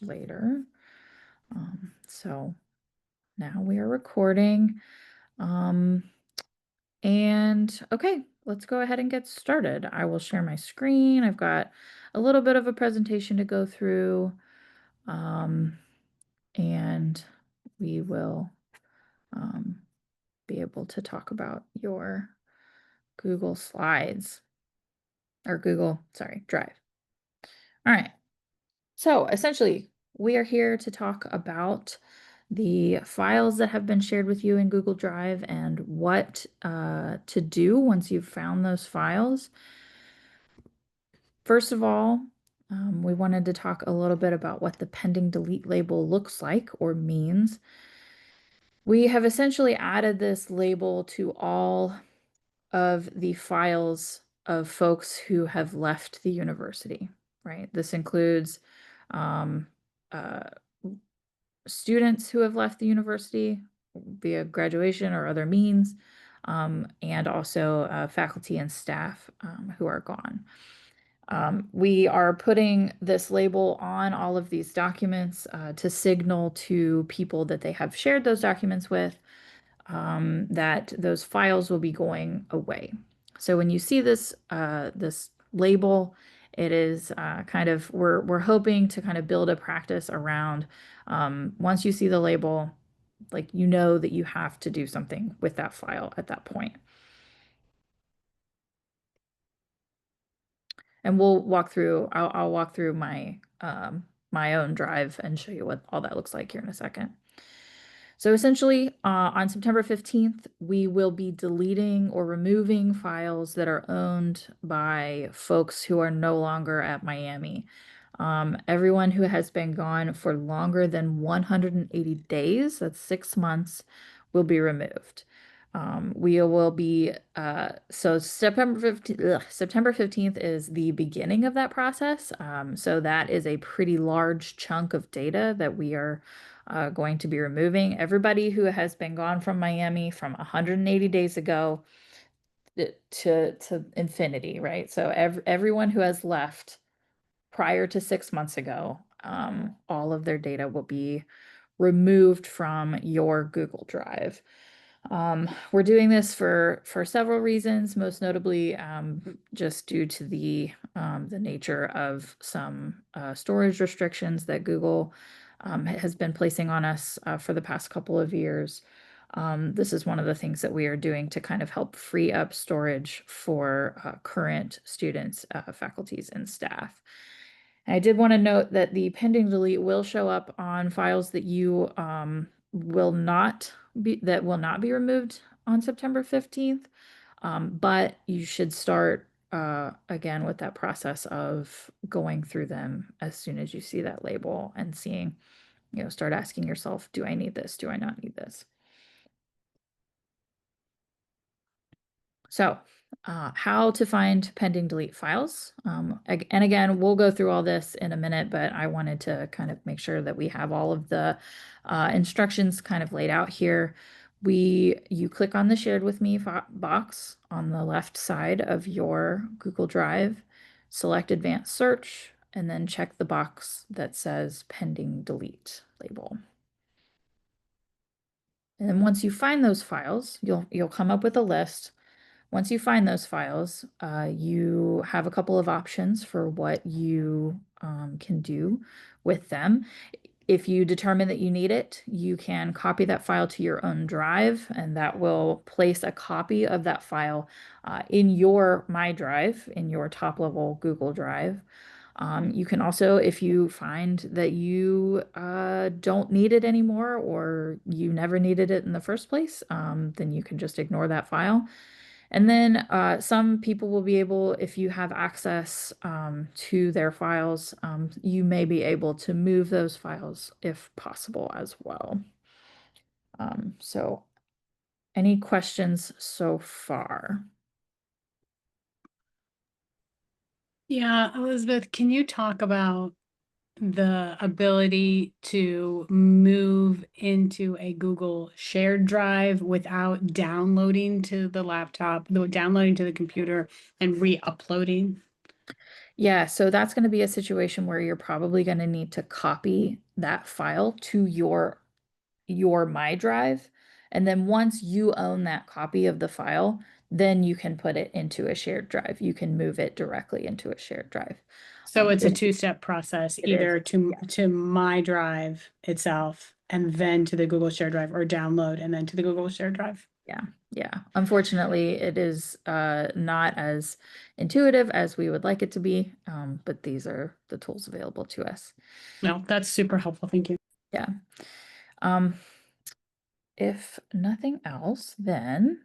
later. So now we are recording. And okay, let's go ahead and get started. I will share my screen. I've got a little bit of a presentation to go through. And we will be able to talk about your Google Slides or Drive. All right. So essentially, we are here to talk about the files that have been shared with you in Google Drive and what to do once you've found those files. First of all, we wanted to talk a little bit about what the pending delete label looks like or means. We have essentially added this label to all of the files of folks who have left the university, right? This includes um, uh, students who have left the university via graduation or other means, and also faculty and staff who are gone. We are putting this label on all of these documents to signal to people that they have shared those documents with that those files will be going away. So when you see this this label, it is kind of we're hoping to kind of build a practice around once you see the label, like you know that you have to do something with that file at that point. And we'll walk through. I'll walk through my own drive and show you what all that looks like here in a second. So essentially, on September 15th, we will be deleting or removing files that are owned by folks who are no longer at Miami. Everyone who has been gone for longer than 180 days, that's 6 months, will be removed. We will be, so September 15th is the beginning of that process. So that is a pretty large chunk of data that we are going to be removing. Everybody who has been gone from Miami from 180 days ago to infinity, right? So everyone who has left prior to 6 months ago, all of their data will be removed from your Google Drive. We're doing this for several reasons, most notably just due to the nature of some storage restrictions that Google has been placing on us for the past couple of years. This is one of the things that we are doing to kind of help free up storage for current students, faculties, and staff. I did want to note that the pending delete will show up on files that you will not be removed on September 15th. But you should start again with that process of going through them as soon as you see that label and seeing, start asking yourself, do I need this? Do I not need this? So, how to find pending delete files. And again, we'll go through all this in a minute, but I wanted to kind of make sure that we have all of the instructions kind of laid out here. You click on the shared with me box on the left side of your Google Drive, select advanced search, and then check the box that says pending delete label. And then once you find those files, you'll come up with a list. Once you find those files, you have a couple of options for what you can do with them. If you determine that you need it, you can copy that file to your own drive, and that will place a copy of that file in your My Drive, in your top level Google Drive. You can also, if you find that you don't need it anymore or you never needed it in the first place, then you can just ignore that file. And then some people will be able, if you have access to their files, you may be able to move those files if possible as well. So any questions so far? Yeah, Elizabeth, can you talk about the ability to move into a Google shared drive without downloading to the laptop, downloading to the computer and re-uploading? Yeah, so that's going to be a situation where you're probably going to need to copy that file to your My Drive. And then once you own that copy of the file, then you can put it into a shared drive. You can move it directly into a shared drive. So it's a It, two-step process, it is. either to Yeah. to my drive itself and then to the Google Share Drive, or download and then to the Google Share Drive. Yeah. Yeah. Unfortunately, it is not as intuitive as we would like it to be, but these are the tools available to us. No, that's super helpful. Thank you. Yeah. Um, if nothing else, then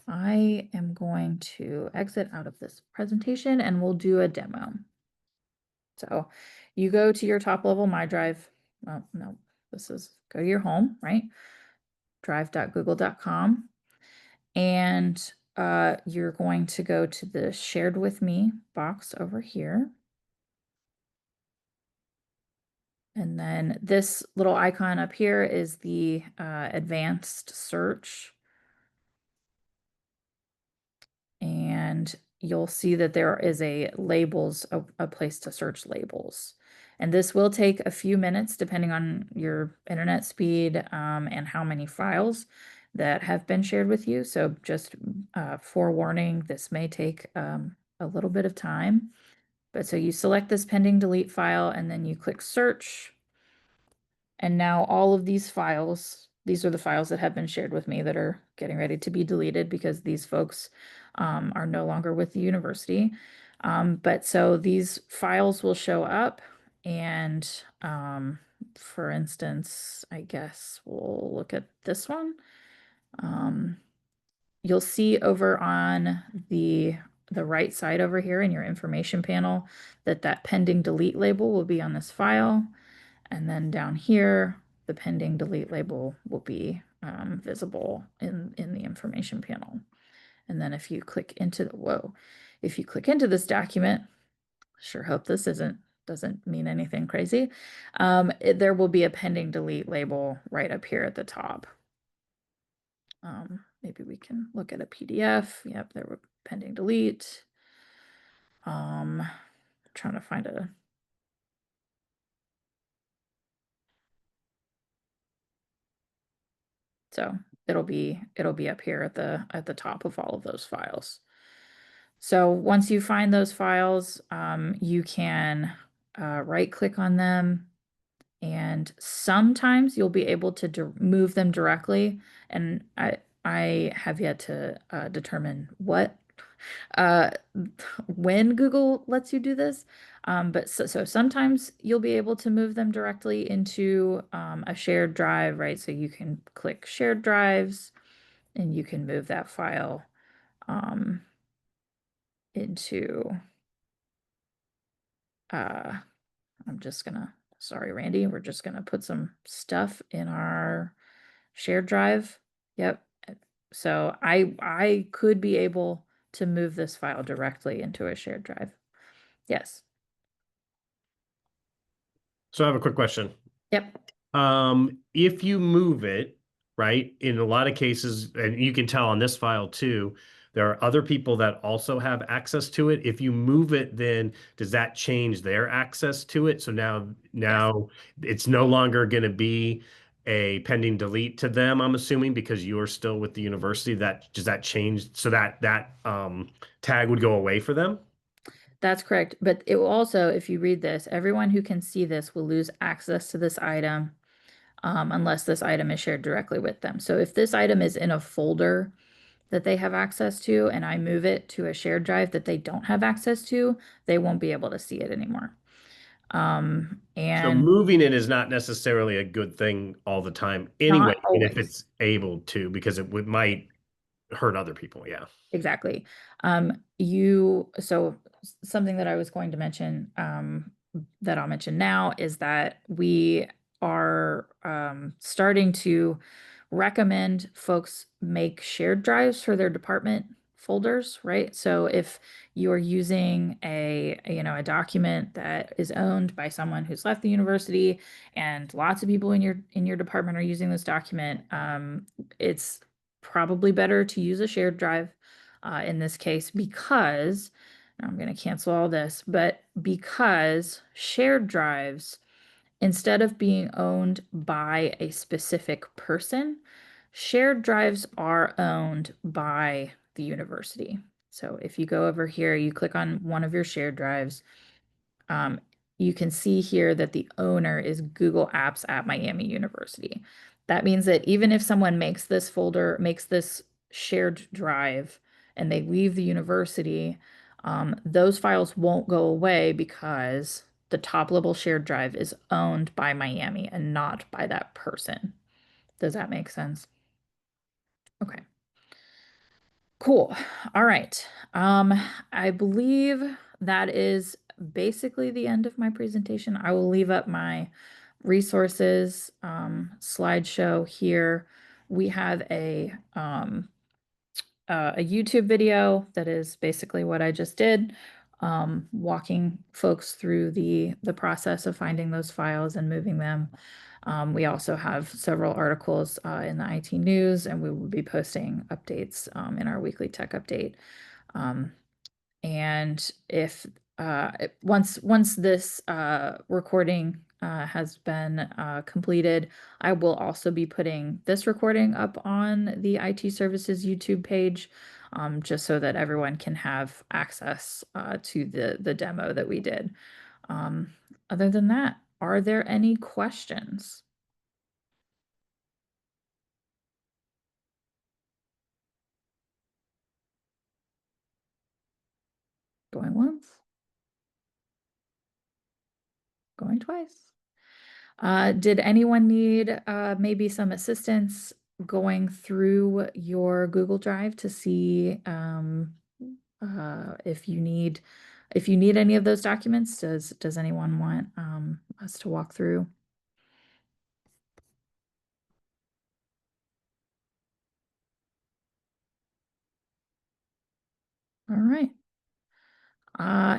I am going to exit out of this presentation and we'll do a demo. So you go to your top level My Drive. Well, no, this is go to your home, right? drive.google.com. And you're going to go to the shared with me box over here. And then this little icon up here is the advanced search. And you'll see that there is a labels, a place to search labels. And this will take a few minutes depending on your internet speed and how many files that have been shared with you. So just forewarning, this may take a little bit of time. But so you select this pending delete file and then you click search. And now all of these files, these are the files that have been shared with me that are getting ready to be deleted because these folks are no longer with the university. But so these files will show up and for instance, I guess we'll look at this one. You'll see over on the right side over here in your information panel that that pending delete label will be on this file. And then down here, the pending delete label will be visible in the information panel. And then if you click into if you click into this document, sure hope this doesn't mean anything crazy. There will be a pending delete label right up here at the top. Maybe we can look at a PDF. Yep, there were pending delete. Trying to find a so it'll be up here at the top of all of those files. So once you find those files, you can right click on them and sometimes you'll be able to move them directly. And I have yet to determine what uh, when Google lets you do this. But so sometimes you'll be able to move them directly into a shared drive, right? So you can click shared drives and you can move that file um, into I'm just gonna, sorry, Randy, we're just gonna put some stuff in our shared drive. Yep. So I could be able to move this file directly into a shared drive. Yes. So I have a quick question. Yep. If you move it, right, in a lot of cases, and you can tell on this file too, there are other people that also have access to it. If you move it, then does that change their access to it? So now Yes. it's no longer going to be a pending delete to them, I'm assuming, because you're still with the university. That does that change so that tag would go away for them? That's correct. But it will also, if you read this, everyone who can see this will lose access to this item unless this item is shared directly with them. So if this item is in a folder that they have access to and I move it to a shared drive that they don't have access to, they won't be able to see it anymore. So And moving it is not necessarily a good thing all the time anyway, not and if always. it's able to, because might hurt other people. Yeah. Exactly. Something that I was going to mention, that I'll mention now is that we are starting to recommend folks make shared drives for their department folders, right? So if you're using a document that is owned by someone who's left the university and lots of people in your department are using this document, it's probably better to use a shared drive in this case because Now I'm going to cancel all this, but because shared drives, instead of being owned by a specific person, shared drives are owned by the university. So if you go over here, you click on one of your shared drives, you can see here that the owner is Google Apps at Miami University. That means that even if someone makes this folder, makes this shared drive, and they leave the university, those files won't go away because the top level shared drive is owned by Miami and not by that person. Does that make sense? Okay. Cool. All right. I believe that is basically the end of my presentation. I will leave up my resources slideshow here. We have a YouTube video that is basically what I just did, walking folks through the process of finding those files and moving them. We also have several articles in the IT news, and we will be posting updates in our weekly tech update. And if once this recording has been completed, I will also be putting this recording up on the IT Services YouTube page, just so that everyone can have access to the demo that we did. Other than that, are there any questions? Going once? Going twice? Did anyone need maybe some assistance going through your Google Drive to see if you need any of those documents? Does anyone want us to walk through? All right.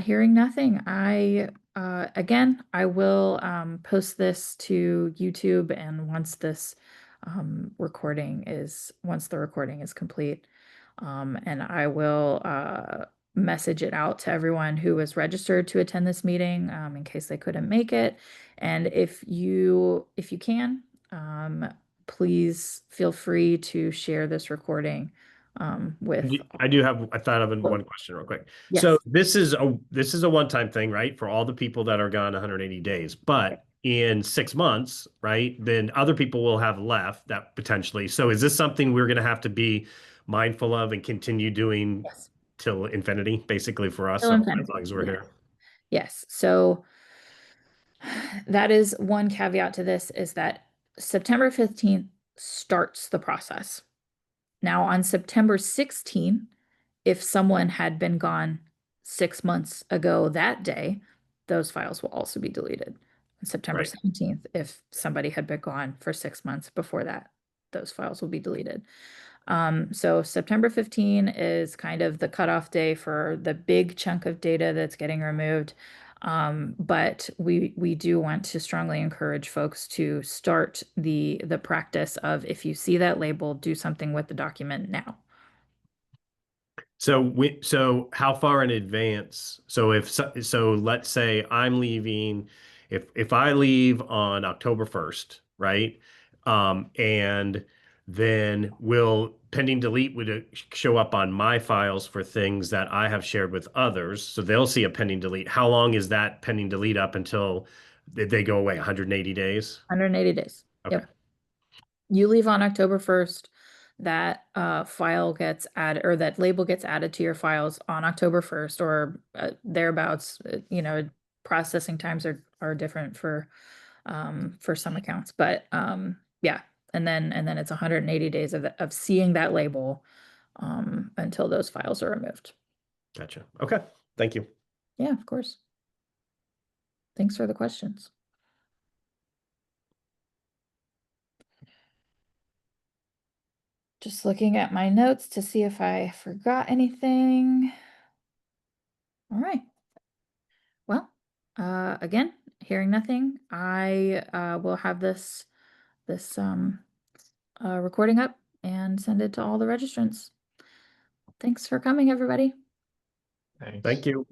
Hearing nothing, again, I will post this to YouTube, and once the recording is complete, and I will message it out to everyone who was registered to attend this meeting, in case they couldn't make it. And if you can, please feel free to share this recording with. I thought of one question real quick. Yes. So this is a one-time thing, right? For all the people that are gone 180 days, but in 6 months, right? Then other people will have left that potentially. So is this something we're going to have to be mindful of and continue doing Yes. till infinity, basically for us, Till so infinity, as long as we're yeah. here? Yes. So that is one caveat to this, is that September 15th starts the process. Now on September 16th, if someone had been gone 6 months ago that day, those files will also be deleted. On September Right. 17th, if somebody had been gone for 6 months before that, those files will be deleted. So September 15 is kind of the cutoff day for the big chunk of data that's getting removed. But we do want to strongly encourage folks to start the practice of, if you see that label, do something with the document now. So how far in advance? So let's say I'm leaving, if I leave on October 1st, right? And then will pending delete would show up on my files for things that I have shared with others. So they'll see a pending delete. How long is that pending delete up until they go away? 180 days? 180 days. Okay. Yep. You leave on October 1st, that file gets added, or that label gets added to your files on October 1st, or thereabouts. Processing times are different for some accounts, but yeah. And then it's 180 days of seeing that label until those files are removed. Gotcha. Okay. Thank you. Yeah, of course. Thanks for the questions. Just looking at my notes to see if I forgot anything. All right. Well, again, hearing nothing, I will have this recording up and send it to all the registrants. Thanks for coming, everybody. Thanks. Thank you.